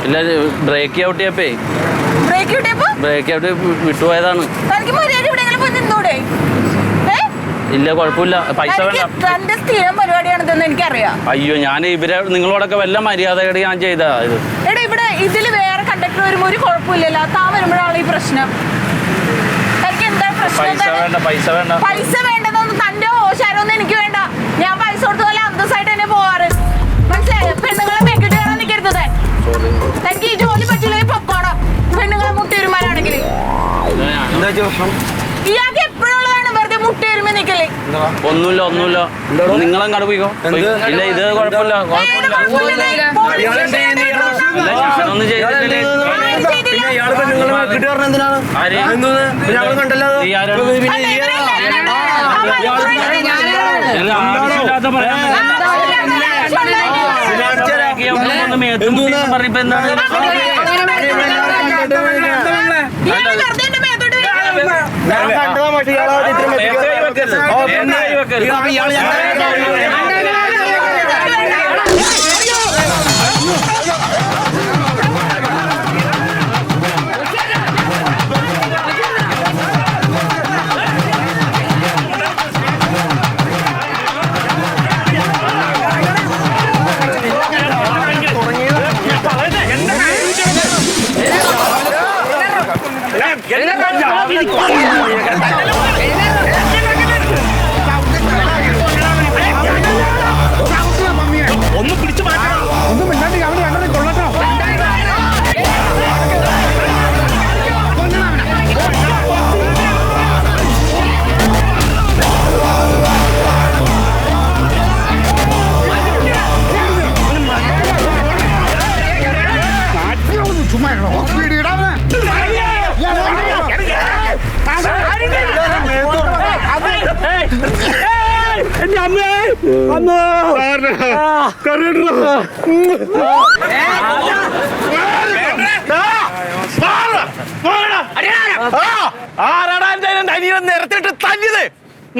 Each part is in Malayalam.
ഇല്ല ബ്രേക്ക് ഔട്ട് ചെയ്യപ്പേ ബ്രേക്ക് ഔട്ട് വിട്ടുപോയതാണ്. ഇല്ല കുഴപ്പമില്ല, പൈസ വേണ്ട. സ്ഥിരം പരിപാടിയാണെന്ന് എനിക്കറിയാം. അയ്യോ ഞാൻ ഇവരെ നിങ്ങളോടൊക്കെ വല്ല മര്യാദയോടെ ഞാൻ ചെയ്താ ഇത്. എടാ ഇവിടെ ഇതില് വേറെ കണ്ടക്ടർ വരുമ്പോ ഒരു കുഴപ്പമില്ലല്ലോ, താൻ വരുമ്പോഴാണ് ഈ പ്രശ്നം. എന്താ പ്രശ്നം? പൈസ വേണ്ടതൊന്നും തന്റെ ഓശാരൊന്നും എനിക്ക് വേണ്ട. ഞാൻ പൈസ കൊടുത്ത പോലെ അന്തസ്സായിട്ട് തന്നെ പോവാറ്. മനസ്സിലായോ? പെണ്ണുങ്ങളെ മേക്കിട്ട് കയറാൻ നിൽക്കരുത്. എനിക്ക് ഈ ജോലി പറ്റില്ലെങ്കിൽ പൊക്കോണം. പെണ്ണുങ്ങളെ മുട്ടിയിരുമാരാണെങ്കിൽ ഇയാൾക്ക് എപ്പോഴുള്ളതാണ് വെറുതെ മുട്ടിയിരുമ നിക്കല്. ഒന്നുമില്ല നിങ്ങളങ്ങോട്ട് പോയിക്കോ. ഇല്ല ഇത് കുഴപ്പമില്ല. ഞാനൊന്നും ചെയ്തിട്ടില്ലേ. പറഞ്ഞിപ്പോ എന്താണ് ഒന്ന് പിടിച്ചു മാറ്റണം. ഒന്നും മിണ്ടാണ്ട് അവിടെ രണ്ടു കൊള്ളട്ടോ. ചുമ്മാ എന്റെ അമ്മേ ആരാടാ എന്റെ അനിയനെ നിരത്തിട്ട് തല്ലിയത്?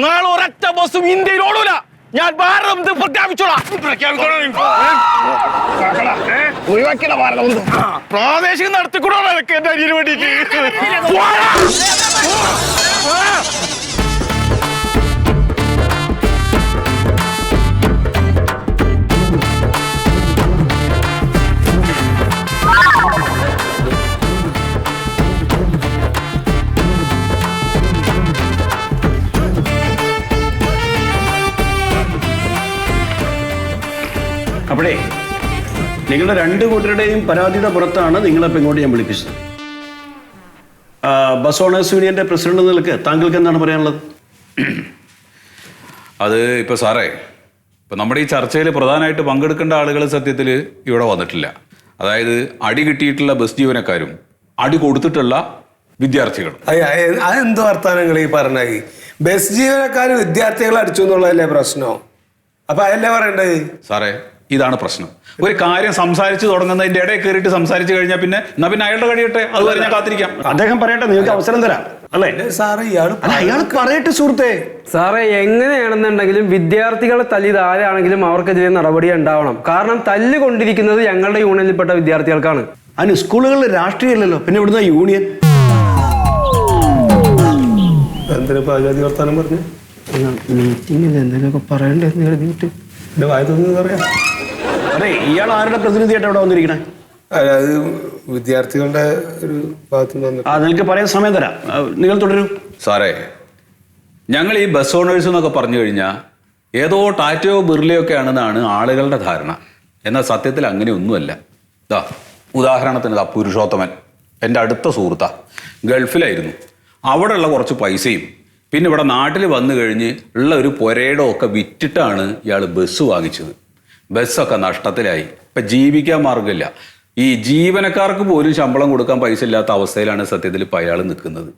നാളെ ഒരൊറ്റ ബസ്സും ഇന്ത്യയിൽ ഓടൂല. ഞാൻ ഭാരതം പ്രഖ്യാപിച്ചോളാം. പ്രാദേശിക നടത്തിക്കൂടാ എന്റെ അനിയന് വേണ്ടിട്ട്. അപ്പോഴേ നിങ്ങളുടെ രണ്ട് കൂട്ടരുടെയും പരാതിയുടെ പുറത്താണ് നിങ്ങളിപ്പോൾ ഇങ്ങോട്ട് ഞാൻ വിളിപ്പിച്ചത്. ബസ് ഓണേഴ്സ് യൂണിയന്റെ പ്രസിഡന്റ് എന്ന നിലക്ക് താങ്കൾക്ക് എന്താണ് പറയാനുള്ളത്? അത് ഇപ്പോൾ സാറേ, ഇപ്പം നമ്മുടെ ഈ ചർച്ചയിൽ പ്രധാനമായിട്ട് പങ്കെടുക്കേണ്ട ആളുകൾ സത്യത്തിൽ ഇവിടെ വന്നിട്ടില്ല. അതായത് അടി കിട്ടിയിട്ടുള്ള ബസ് ജീവനക്കാരും അടി കൊടുത്തിട്ടുള്ള വിദ്യാർത്ഥികളും. അതെന്ത് വർത്താനങ്ങൾ ഈ പറഞ്ഞ? ബസ് ജീവനക്കാർ വിദ്യാർത്ഥികളെ അടിച്ചു എന്നുള്ളതല്ലേ പ്രശ്നം? അപ്പൊ അതല്ലേ പറയണ്ടത്? സാറേ ഇതാണ് പ്രശ്നം. ഒരു കാര്യം സംസാരിച്ച് തുടങ്ങുന്നതിന്റെ ഇടയിൽ കയറിയിട്ട് സംസാരിച്ചു കഴിഞ്ഞാൽ പിന്നെ എന്നാ പിന്നെ അയാളുടെ കഴിയട്ടെ, അതുവരെ ഞാൻ കാത്തിരിക്കാം. അദ്ദേഹം പറയട്ടെ, നിങ്ങൾക്ക് അവസരം തരാം അല്ലേ സാറേ? അയാൾ പറയട്ടെ സുഹൃത്തെ. സാറേ എങ്ങനെയാണെന്നുണ്ടെങ്കിലും വിദ്യാർത്ഥികളെ തല്ലിയത് ആരാണെങ്കിലും അവർക്കെതിരെ നടപടി ഉണ്ടാവണം. കാരണം തല്ല് കൊണ്ടിരിക്കുന്നത് ഞങ്ങളുടെ യൂണിയനിൽപ്പെട്ട വിദ്യാർത്ഥികൾക്കാണ്. അതിന് സ്കൂളുകളിൽ രാഷ്ട്രീയമില്ലല്ലോ, പിന്നെ ഇവിടുന്ന് യൂണിയൻ. എന്തിനാ പാചാതി വർത്താനം പറഞ്ഞു? മീറ്റിംഗിൽ എന്തെങ്കിലുമൊക്കെ പറയണ്ടെന്ന് എഴുതിയിട്ട് എന്റെ വായ തോന്നുന്നത് പറയാം. അതെ, ഇയാൾ ആരുടെ പ്രതിനിധിയായിട്ട് ഇവിടെ വന്നിരിക്കണേ? അത് വിദ്യാർത്ഥികളുടെ ഒരു ഭാഗത്ത് നിന്ന്. നിങ്ങൾക്ക് പറയാൻ സമയം തരാം, നിങ്ങൾ തുടരൂ. സാറേ, ഞങ്ങൾ ഈ ബസ് ഓണേഴ്സ് എന്നൊക്കെ പറഞ്ഞു കഴിഞ്ഞാൽ ഏതോ ടാറ്റയോ ബിർലയോ ഒക്കെ ആണെന്നാണ് ആളുകളുടെ ധാരണ. എന്നാൽ സത്യത്തിൽ അങ്ങനെയൊന്നുമല്ല. ഇതാ ഉദാഹരണത്തിന് ഇതാ പുരുഷോത്തമൻ എൻ്റെ അടുത്ത സുഹൃത്താ, ഗൾഫിലായിരുന്നു. അവിടെയുള്ള കുറച്ച് പൈസയും പിന്നെ ഇവിടെ നാട്ടിൽ വന്നു കഴിഞ്ഞ് ഉള്ള ഒരു പുരയുടെ ഒക്കെ വിറ്റിട്ടാണ് ഇയാൾ ബസ് വാങ്ങിച്ചത്. ബസ്സൊക്കെ നഷ്ടത്തിലായി. ഇപ്പം ജീവിക്കാൻ മാർഗമില്ല. ഈ ജീവനക്കാർക്ക് പോലും ശമ്പളം കൊടുക്കാൻ പൈസ ഇല്ലാത്ത അവസ്ഥയിലാണ് സത്യത്തിൽ ഇപ്പം അയാൾ നിൽക്കുന്നത്.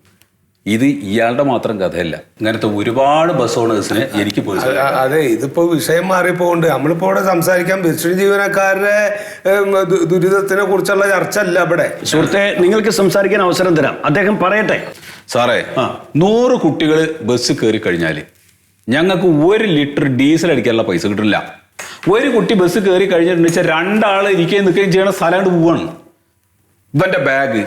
ഇത് ഇയാളുടെ മാത്രം കഥയല്ല, ഇങ്ങനത്തെ ഒരുപാട് ബസ് ഓണേഴ്സിനെ എനിക്ക് പോയി. അതെ, ഇതിപ്പോ വിഷയം മാറിപ്പോണ്ട്. നമ്മളിപ്പോ ഇവിടെ സംസാരിക്കാൻ ബസ് ജീവനക്കാരുടെ ദുരിതത്തിനെ കുറിച്ചുള്ള ചർച്ച അല്ല ഇവിടെ. സുഹൃത്തെ, നിങ്ങൾക്ക് സംസാരിക്കാൻ അവസരം തരാം, അദ്ദേഹം പറയട്ടെ. സാറേ, 100 കുട്ടികൾ ബസ് കയറി കഴിഞ്ഞാൽ ഞങ്ങൾക്ക് 1 ലിറ്റർ ഡീസൽ അടിക്കാനുള്ള പൈസ കിട്ടില്ല. ഒരു കുട്ടി ബസ് കയറി കഴിഞ്ഞിട്ടുണ്ടെന്ന് വെച്ചാൽ 2 ആൾ ഇരിക്കുകയും നിൽക്കുകയും ചെയ്യണ സ്ഥലമായിട്ട് പോവാണ്. ഇവന്റെ ബാഗ്,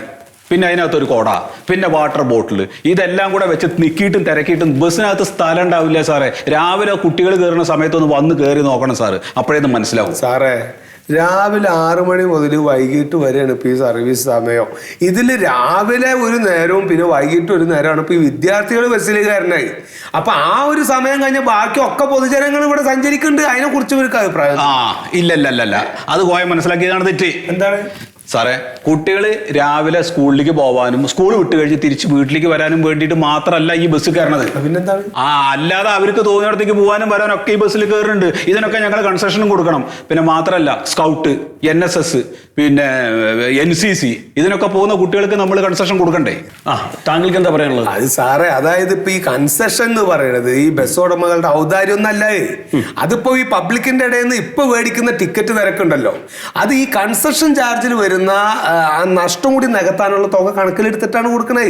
പിന്നെ അതിനകത്തൊരു കൊട, പിന്നെ വാട്ടർ ബോട്ടിൽ, ഇതെല്ലാം കൂടെ വെച്ച് നിക്കിയിട്ടും തിരക്കിയിട്ടും ബസ്സിനകത്ത് സ്ഥലം ഉണ്ടാവില്ല സാറേ. രാവിലെ കുട്ടികൾ കയറുന്ന സമയത്തൊന്ന് വന്ന് കയറി നോക്കണം സാറ്, അപ്പോഴേന്ന് മനസ്സിലാവും. സാറേ രാവിലെ 6 മണി മുതൽ വൈകിട്ട് വരെയാണ് ഇപ്പൊ ഈ സർവീസ് സമയം. ഇതിൽ രാവിലെ ഒരു നേരവും പിന്നെ വൈകിട്ട് ഒരു നേരമാണ് ഇപ്പൊ ഈ വിദ്യാർത്ഥികൾ ബസ്സിൽ കയറണായി. അപ്പൊ ആ ഒരു സമയം കഴിഞ്ഞ ബാക്കി ഒക്കെ പൊതുജനങ്ങൾ ഇവിടെ സഞ്ചരിക്കുന്നുണ്ട്. അതിനെ കുറിച്ച് ഒരു അഭിപ്രായം? ഇല്ല, അത് പോയ മനസ്സിലാക്കിയതാണ് തെറ്റ്. എന്താണ് സാറേ, കുട്ടികൾ രാവിലെ സ്കൂളിലേക്ക് പോവാനും സ്കൂൾ വിട്ട് കഴിഞ്ഞ് തിരിച്ച് വീട്ടിലേക്ക് വരാനും വേണ്ടിയിട്ട് മാത്രമല്ല ഈ ബസ് കയറണത്. പിന്നെന്താണ്? അല്ലാതെ അവർക്ക് തോന്നിയിടത്തേക്ക് പോകാനും വരാനും ഒക്കെ ഈ ബസ്സിൽ കയറുന്നുണ്ട്. ഇതിനൊക്കെ ഞങ്ങൾ കൺസെഷനും കൊടുക്കണം. പിന്നെ മാത്രമല്ല സ്കൗട്ട്, NSS, പിന്നെ NCC, ഇതിനൊക്കെ പോകുന്ന കുട്ടികൾക്ക് നമ്മൾ കൺസെഷൻ കൊടുക്കണ്ടേ? താങ്കൾക്ക് എന്താ പറയാനുള്ളത്? അത് സാറേ, അതായത് ഇപ്പൊ ഈ കൺസെഷൻ എന്ന് പറയുന്നത് ഈ ബസ് ഉടമകളുടെ ഔദാര്യം ഒന്നല്ല. അതിപ്പോ ഈ പബ്ലിക്കിന്റെ ഇടയിൽ നിന്ന് ഇപ്പൊ മേടിക്കുന്ന ടിക്കറ്റ് നിരക്കുണ്ടല്ലോ, അത് ഈ കൺസെഷൻ ചാർജിൽ വരുന്ന നഷ്ടം കൂടി നികത്താനുള്ള തുക കണക്കിലെടുത്തിട്ടാണ് കൊടുക്കണേ.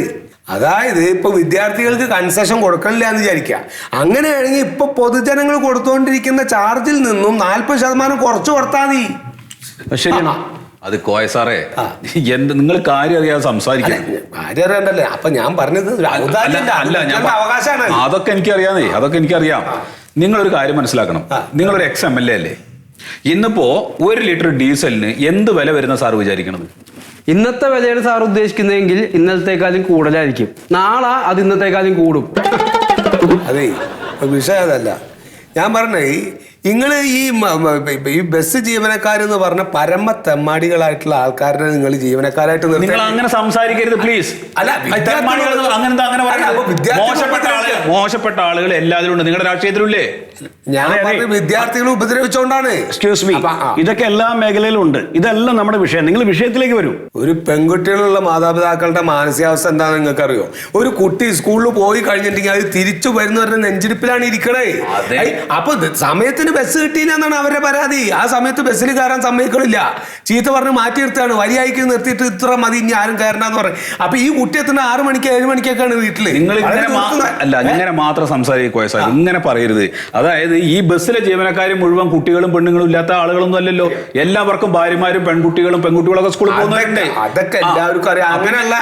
അതായത് ഇപ്പൊ വിദ്യാർത്ഥികൾക്ക് കൺസെഷൻ കൊടുക്കണില്ല എന്ന് വിചാരിക്കുക. അങ്ങനെയാണെങ്കിൽ ഇപ്പൊ പൊതുജനങ്ങൾ കൊടുത്തുകൊണ്ടിരിക്കുന്ന ചാർജിൽ നിന്നും 40% കുറച്ച് കൊടുത്താൽ മതി. ശരിയാണ്. അത് കോയ സാറേ, നിങ്ങൾ കാര്യം അറിയാതെ സംസാരിക്കണം. കാര്യം അറിയണ്ടല്ലേ? അപ്പൊ ഞാൻ പറഞ്ഞത് അവകാശമാണ്. അതൊക്കെ എനിക്കറിയാം. നിങ്ങളൊരു കാര്യം മനസ്സിലാക്കണം. നിങ്ങളൊരു MLA അല്ലേ? ഇന്നിപ്പോ 1 ലിറ്റർ ഡീസലിന് എന്ത് വില വരുന്ന സാർ വിചാരിക്കണത്? ഇന്നത്തെ വിലയാണ് സാർ ഉദ്ദേശിക്കുന്നതെങ്കിൽ ഇന്നലത്തേക്കാളും കൂടുതലായിരിക്കും. നാളെ അത് ഇന്നത്തേക്കാളും കൂടും. അതെ, വിഷയം അതല്ല. ഞാൻ പറഞ്ഞേ, നിങ്ങൾ ഈ ബസ് ജീവനക്കാരെന്ന് പറഞ്ഞ പരമ തെമ്മാടികളായിട്ടുള്ള ആൾക്കാരുടെ നിങ്ങൾ ജീവനക്കാരായിട്ട് നിങ്ങൾ അങ്ങനെ സംസാരിക്കരുത് പ്ലീസ്. മോശപ്പെട്ട ആളുകൾ എല്ലാത്തിലും ഉണ്ട്. നിങ്ങളുടെ രാഷ്ട്രീയത്തിലുള്ളേ? ഞാൻ വിദ്യാർത്ഥികളെ ഉപദ്രവിച്ചോണ്ടാണ്. എക്സ്ക്യൂസ് മീ, ഇതൊക്കെ എല്ലാ മേഖലയിലും ഉണ്ട്. ഇതെല്ലാം നമ്മുടെ വിഷയം. നിങ്ങൾ വിഷയത്തിലേക്ക് വരൂ. ഒരു പെൺകുട്ടികളുള്ള മാതാപിതാക്കളുടെ മാനസികാവസ്ഥ എന്താണെന്ന് നിങ്ങൾക്ക് അറിയോ? ഒരു കുട്ടി സ്കൂളിൽ പോയി കഴിഞ്ഞിട്ടുണ്ടെങ്കിൽ അത് തിരിച്ചു വരുന്നവരുടെ നെഞ്ചിരിപ്പിലാണ് ഇരിക്കണേ. അപ്പൊ സമയത്തിന് ബസ് കിട്ടിയില്ലെന്നാണ് അവരുടെ പരാതി. ആ സമയത്ത് ബസ്സിൽ കയറാൻ സമ്മതിക്കണില്ല, ചീത്ത പറഞ്ഞ് മാറ്റി നിർത്തുകയാണ്. വരിയായിക്ക് നിർത്തിയിട്ട് ഇത്ര മതി, ഇനി ആരും കയറണ്ടെന്ന് പറയും. അപ്പൊ ഈ കുട്ടി എത്തുന്ന 6 മണിക്ക് 7 മണിക്കൊക്കെയാണ് വീട്ടില്. നിങ്ങൾ ഇങ്ങനെ മാത്രം സംസാരിക്കുക സാർ, ഇങ്ങനെ പറയരുത്. അതായത് ഈ ബസ്സിലെ ജീവനക്കാരും മുഴുവൻ കുട്ടികളും പെണ്ണുങ്ങളും ഇല്ലാത്ത ആളുകളൊന്നും അല്ലല്ലോ. എല്ലാവർക്കും ഭാര്യമാരും പെൺകുട്ടികളൊക്കെ സ്കൂളിൽ പോകുന്നവരുണ്ട്. അതൊക്കെ എല്ലാവർക്കും അറിയാം.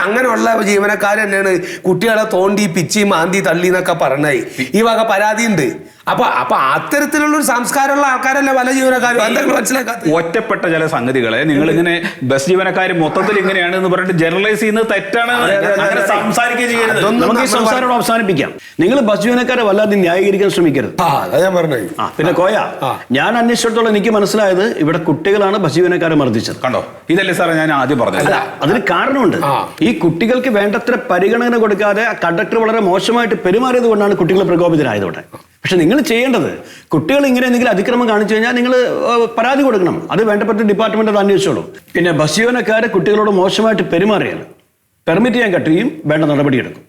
അങ്ങനെയുള്ള ജീവനക്കാർ തന്നെയാണ് കുട്ടികളെ തോണ്ടി പിച്ചി മാന്തി തള്ളി എന്നൊക്കെ പറഞ്ഞേ. ഈ വക പരാതി ഉണ്ട്. അപ്പൊ അത്തരത്തിലുള്ള ഒരു സംസ്കാരമുള്ള ആൾക്കാരല്ല പല ജീവനക്കാരും. എന്തെങ്കിലും മനസ്സിലാക്കാത്ത ഒറ്റപ്പെട്ട ചില സംഗതികളെ നിങ്ങൾ ഇങ്ങനെ ബസ് ജീവനക്കാർ മൊത്തത്തിൽ ഇങ്ങനെയാണ് എന്ന് പറഞ്ഞിട്ട് ജനറലൈസ് ചെയ്യുന്നത് തെറ്റാണ്. അങ്ങനെ സംസാരിക്കുകയും ചെയ്യരുത്. നമുക്ക് ഈ സംസാരം അവസാനിപ്പിക്കാം. നിങ്ങൾ ബസ് ജീവനക്കാരെ വല്ലാതെ ന്യായീകരിക്കാൻ ശ്രമിക്കരുത്. ഞാൻ പറഞ്ഞു. പിന്നെ കോയ, ഞാൻ അന്വേഷിച്ചിടത്തോളം എനിക്ക് മനസ്സിലായത് ഇവിടെ കുട്ടികളാണ് ബസ് ജീവനക്കാരെ മർദ്ദിച്ചത്. കണ്ടോ? ഇതല്ലേ സാറേ ഞാൻ ആദ്യം പറഞ്ഞത്. അതിന് കാരണമുണ്ട്. ഈ കുട്ടികൾക്ക് വേണ്ടത്ര പരിഗണന കൊടുക്കാതെ കണ്ടക്ടർ വളരെ മോശമായിട്ട് പെരുമാറിയത് കൊണ്ടാണ് കുട്ടികൾ പ്രകോപിതരായതോടെ. പക്ഷെ നിങ്ങൾ ചെയ്യേണ്ടത്, കുട്ടികൾ ഇങ്ങനെ എന്തെങ്കിലും അതിക്രമം കാണിച്ചു കഴിഞ്ഞാൽ നിങ്ങൾ പരാതി കൊടുക്കണം. അത് വേണ്ടപ്പെട്ട ഡിപ്പാർട്ട്മെന്റ് അത് അന്വേഷിച്ചോളൂ. പിന്നെ ബസ് ജീവനക്കാരെ കുട്ടികളോട് മോശമായിട്ട് പെരുമാറിയാൽ പെർമിറ്റ് ചെയ്യാൻ കഴിയും, വേണ്ട നടപടിയെടുക്കും.